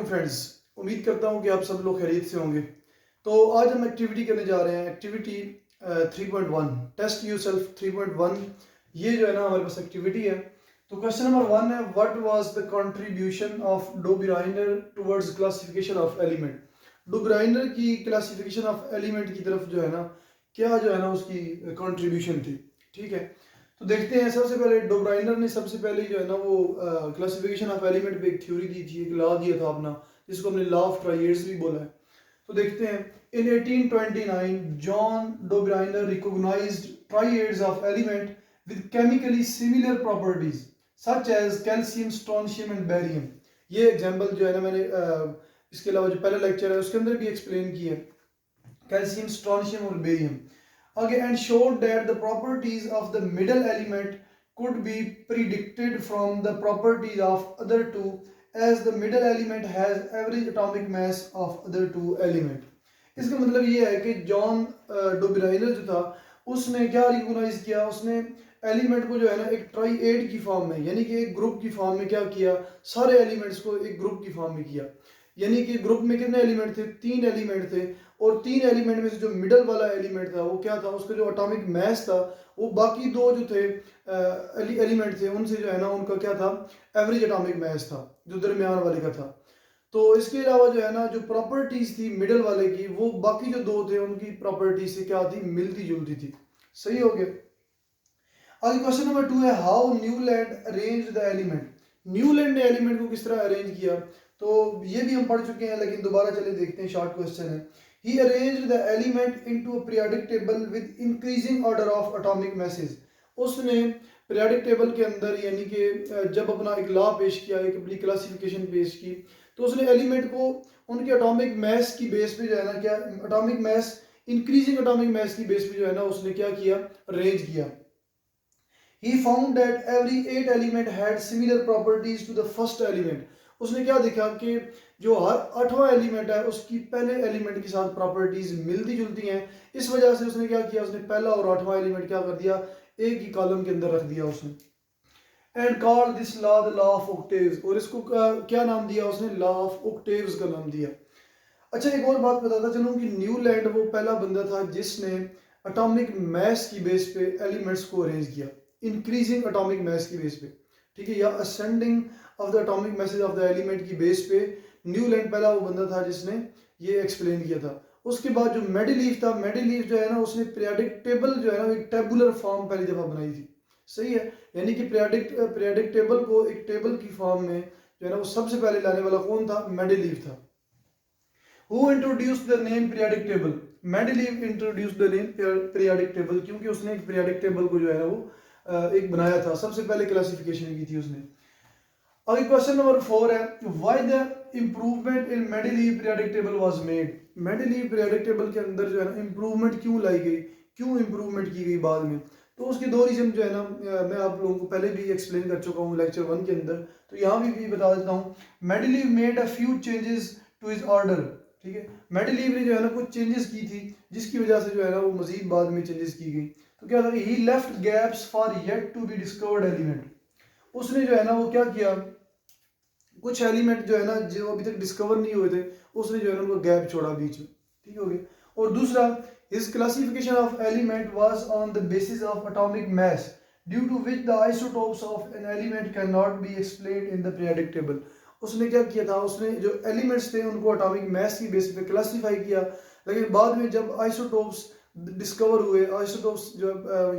Friends, उम्मीद करता हूँ कि आप सब लोग खैरियत से होंगे। तो आज हम एक्टिविटी करने जा रहे हैं, एक्टिविटी 3.1 टेस्ट योरसेल्फ 3.1। ये जो है ना हमारे पास एक्टिविटी है। तो क्वेश्चन नंबर 1 है, what was the contribution of Döbereiner towards classification of element. Döbereiner की क्लासिफिकेशन ऑफ एलिमेंट की तरफ जो है ना, क्या जो है ना उसकी कंट्रीब्यूशन थी। ठीक है, तो देखते हैं। सबसे पहले डोब्राइनर ने सबसे पहले जो है ना वो क्लासिफिकेशन ऑफ एलिमेंट पे एक थ्योरी दी थी, एक लॉ दिया था अपना, जिसको हमने लॉ ऑफ ट्राइएड्स भी बोला है। तो देखते हैं, in 1829 John Dobereiner recognised triads of element with chemically similar properties such as calcium, strontium and barium. ये एग्जांपल जो है ना मैंने इसके अलावा जो पहला लेक्चर है उसके अंदर भी एक्सप्लेन किया है, कैल्शियम, स्ट्रोंशियम और barium. Okay, and showed that the properties of the middle element could be predicted from the properties of other two, as the middle element has average atomic mass of other two element। इसका मतलब ये है कि John Döbereiner जो था उसने क्या recognise किया, उसने एलिमेंट को जो है ना एक ट्राइएड की फॉर्म में, यानी कि एक ग्रुप की फॉर्म में क्या किया, सारे एलिमेंट्स को एक ग्रुप की फॉर्म में किया। यानी कि ग्रुप में कितने एलिमेंट थे, 3 एलिमेंट थे, और 3 एलिमेंट में से जो मिडल वाला एलिमेंट था वो क्या था, उसका जो एटॉमिक मास था वो बाकी दो जो थे एलिमेंट थे उनसे जो है ना उनका क्या था, एवरेज एटॉमिक मास था, जो दरमियान वाले का था। तो इसके अलावा जो है ना जो प्रॉपर्टीज थी मिडल वाले की, वो बाकी जो दो थे उनकी प्रॉपर्टीज से क्या थी, मिलती जुलती थी। सही हो गया। आगे क्वेश्चन नंबर 2 है, how Newland arrange the element. Newland ने एलिमेंट को किस तरह अरेंज किया। तो ये भी हम पढ़ चुके हैं, लेकिन दोबारा चले देखते हैं, शॉर्ट क्वेश्चन है। He arranged the element into a periodic table with increasing order of atomic masses। उसने periodic table के अंदर, यानी कि जब अपना एक लॉ पेश किया, एक अपनी क्लासिफिकेशन पेश की, तो उसने एलिमेंट को उनके एटॉमिक मास की बेस पे जो है ना, क्या atomic mass, increasing atomic mass की बेस पे जो है ना उसने क्या किया, अरेंज किया। He found that every 8 element had similar properties to the first element। उसने क्या देखा कि जो हर 8वां एलिमेंट है उसकी पहले एलिमेंट के साथ प्रॉपर्टीज मिलती जुलती हैं। इस वजह से उसने क्या किया, उसने पहला और 8वां एलिमेंट क्या कर दिया, एक ही कॉलम के अंदर रख दिया उसने। And call this law the law of octaves. और इसको क्या नाम दिया उसने, लॉ ऑफ ऑक्टेव्स का नाम दिया। अच्छा, एक और बात बताता चलूं कि न्यूलैंड वो पहला बंदा था जिसने एटॉमिक मास की बेस पे एलिमेंट्स को अरेंज किया, इंक्रीजिंग एटॉमिक मास की बेस पे, ठीक है, या ascending of the atomic message of the element की बेस पे न्यूलैंड पहला वो बंदा था जिसने ये एक्सप्लेन किया था। उसके बाद जो मेंडेलीव था, मेंडेलीव जो है ना उसने पीरियोडिक टेबल जो है ना एक टेबुलर फॉर्म पहली दफा बनाई थी। सही है, यानी कि पीरियोडिक टेबल को एक टेबल की फॉर्म में जो है ना वो सबसे पहले लाने वाला कौन था, मेंडेलीव था। Who introduced the name periodic table? Mendeleev introduced the name periodic table, क्योंकि उसने एक periodic table को जो है ना वो एक बनाया था, सबसे पहले क्लासिफिकेशन की थी उसने। अभी क्वेश्चन नंबर 4 है, why the improvement in Mendeleev periodic table was made। Mendeleev periodic table के अंदर जो है ना इम्प्रूवमेंट क्यों लाई गई, क्यों इम्प्रूवमेंट की गई बाद में। तो उसके दो रीजन जो है ना मैं आप लोगों को पहले भी एक्सप्लेन कर चुका हूँ लेक्चर 1 के अंदर, तो यहाँ भी बता देता हूँ। Mendeleev made a few changes to his order. ठीक है, मेंडेलीव ने जो है ना कुछ चेंजेस की थी, जिसकी वजह से जो है ना वो मजीद बाद में चेंजेस की गई। तो क्या था कि he left gaps for yet to be discovered element. उसने जो है ना वो क्या किया, कुछ एलिमेंट जो है ना जो अभी तक डिस्कवर नहीं हुए थे, उसने जो है ना उनको गैप छोड़ा बीच में। ठीक हो गया। और दूसरा, his classification of element was on the basis of atomic mass due to which the isotopes of an element can not be explained in the periodic table. उसने क्या किया था, उसने जो एलिमेंट्स थे उनको एटॉमिक मास की बेसिस पे क्लासिफाई किया, लेकिन बाद में जब आइसोटोप्स डिस्कवर हुए, आइसोटोप्स जो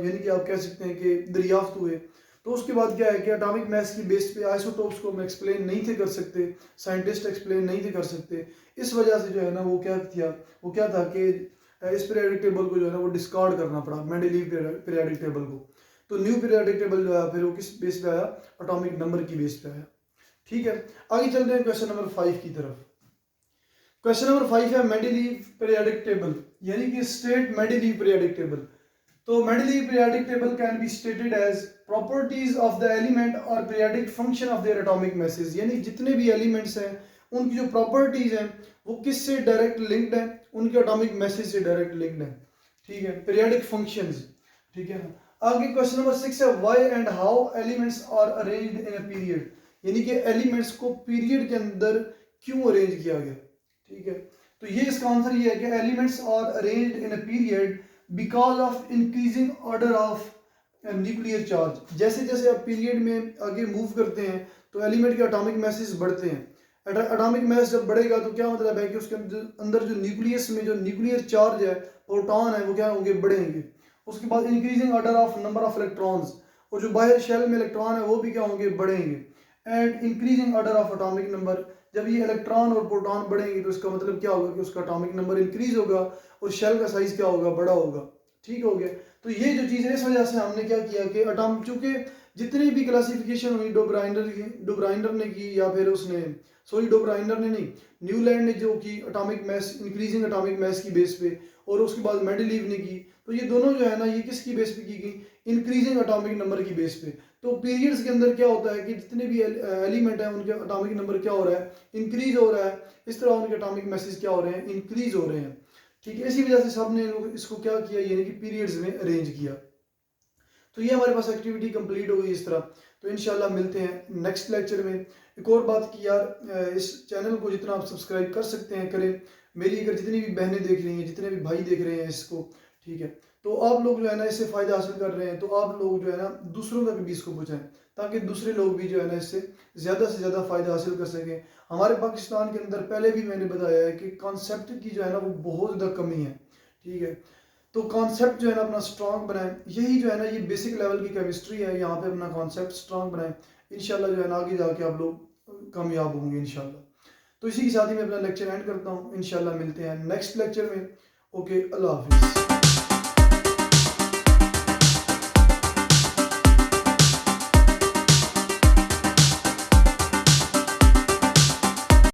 यानी कि आप कह सकते हैं कि दरियाफ्त हुए, तो उसके बाद क्या है कि एटॉमिक मास की बेस पे आइसोटोप्स को हम एक्सप्लेन नहीं थे कर सकते, साइंटिस्ट एक्सप्लेन नहीं थे कर सकते। इस वजह से जो है ना वो क्या था कि इस पीरियोडिक टेबल को जो है ना वो डिस्कार्ड करना पड़ा, मेंडेलीव पीरियोडिक टेबल को। तो न्यू पीरियोडिक टेबल जो है फिर वो किस बेस पे आया, एटॉमिक नंबर की बेस पे आया। ठीक है, आगे चलते हैं क्वेश्चन नंबर 5 की तरफ। क्वेश्चन नंबर 5 है मेंडेलीव पीरियोडिक टेबल, यानी कि स्टेट मेंडेलीव पीरियोडिक टेबल। तो Mendeleev periodic table can be stated as properties of the element और periodic function of their atomic masses. यानी जितने भी एलिमेंट्स हैं उनकी जो प्रॉपर्टीज हैं वो किससे डायरेक्ट लिंक्ड है, उनके एटॉमिक मैसेज से डायरेक्ट लिंक्ड है। ठीक है, पीरियोडिक फंक्शंस। ठीक है, आगे क्वेश्चन नंबर 6 है, why and how elements are arranged in a period. यानी कि एलिमेंट्स को पीरियड के अंदर क्यों अरेंज किया गया, ठीक है। तो ये इसका आंसर ये है कि elements are arranged in a period because of increasing order of nuclear charge. जैसे जैसे आप पीरियड में आगे मूव करते हैं तो एलिमेंट के एटॉमिक मैसेज बढ़ते हैं। एटॉमिक मास जब बढ़ेगा तो क्या मतलब है कि उसके अंदर जो न्यूक्लियस में जो न्यूक्लियर चार्ज है, प्रोटॉन है, वो क्या होंगे, बढ़ेंगे। उसके बाद increasing order of number of electrons, और जो बाहर शेल में इलेक्ट्रॉन है वो भी क्या होंगे, बढ़ेंगे। And increasing order of atomic number, जब ये इलेक्ट्रॉन और प्रोटॉन बढ़ेंगे तो इसका मतलब क्या होगा कि उसका एटॉमिक नंबर इंक्रीज होगा और शेल का साइज क्या होगा, बड़ा होगा। ठीक हो गया। तो ये जो चीज़ है, इस वजह से हमने क्या किया कि एटॉम, चूंकि जितनी भी क्लासिफिकेशन हुई डोब्राइनर ने की, या फिर उसने, सॉरी डोब्राइनर ने नहीं, न्यूलैंड ने जो की atomic mass, increasing atomic mass की बेस पे, और उसके बाद मेंडलीव ने की, तो ये दोनों जो है ना, ये किसकी बेस पे की गई, इंक्रीजिंग एटॉमिक नंबर की बेस पे। तो पीरियड्स के अंदर क्या होता है कि जितने भी एलिमेंट है उनके एटॉमिक नंबर क्या हो रहा है, इंक्रीज हो रहा है। इस तरह उनके एटॉमिक मैसेज क्या हो रहे हैं, इंक्रीज हो रहे हैं। ठीक है, इसी वजह से सब ने इसको क्या किया, यानी कि पीरियड्स में अरेंज किया। तो ये हमारे पास एक्टिविटी कंप्लीट हो गई इस तरह। तो इंशाल्लाह मिलते हैं नेक्स्ट लेक्चर में। एक और बात की यार, इस चैनल को जितना आप सब्सक्राइब कर सकते हैं करें। मेरी अगर जितनी भी बहनें देख रही हैं, जितने भी भाई देख रहे हैं इसको, ठीक है, तो आप लोग जो है ना इससे फ़ायदा हासिल कर रहे हैं, तो आप लोग जो है ना दूसरों तक भी इसको पहुँचाएं, ताकि दूसरे लोग भी जो है ना इससे ज़्यादा से ज़्यादा फ़ायदा हासिल कर सकें। हमारे पाकिस्तान के अंदर पहले भी मैंने बताया है कि कॉन्सेप्ट की जो है ना वो बहुत ज़्यादा कमी है, ठीक है। तो कॉन्सेप्ट जो है ना अपना स्ट्रॉन्ग बनाएं, यही जो है ना ये बेसिक लेवल की केमिस्ट्री है, यहाँ पे अपना कॉन्सेप्ट स्ट्रॉन्ग बनाएं। इंशाल्लाह जो है ना आगे जाके आप लोग कामयाब होंगे इंशाल्लाह। तो इसी के साथ ही मैं अपना लेक्चर एंड करता हूँ। इंशाल्लाह मिलते हैं नेक्स्ट लेक्चर में। ओके, अल्लाह हाफिज़।